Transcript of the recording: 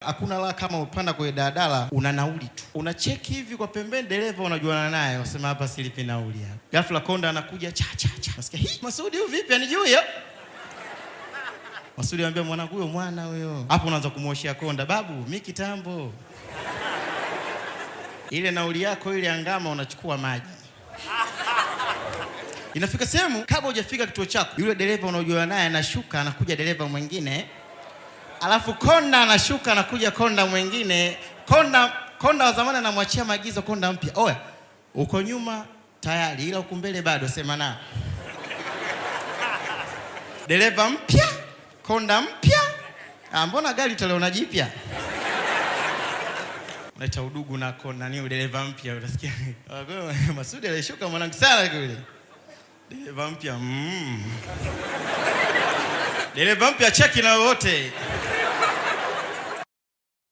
hakuna la kama upanda kwenye daladala una nauli tu. Unacheki hivi kwa pembeni, dereva unajuana naye, unasema hapa silipi nauli hapa. Ghafla konda anakuja cha. Nasikia hii Masudi huyu vipi anijui hiyo? Masudi anambia mwanangu huyo mwana huyo. Hapo unaanza kumwoshia konda, babu mimi kitambo. Ile nauli yako ile angama unachukua maji. Inafika sehemu kabla hujafika kituo chako, yule dereva unaojua naye anashuka, anakuja dereva mwingine. Alafu konda anashuka, anakuja konda mwingine. Konda wa zamani anamwachia maagizo konda mpya. Oya, uko nyuma tayari ila uko mbele bado, sema na. Dereva mpya, konda mpya. Mbona gari toleo jipya? Unaita udugu na konda ni dereva mpya, unasikia? Masudi alishuka mwanangu sana kule. Dereva mpya. Dereva mpya cheki na wote.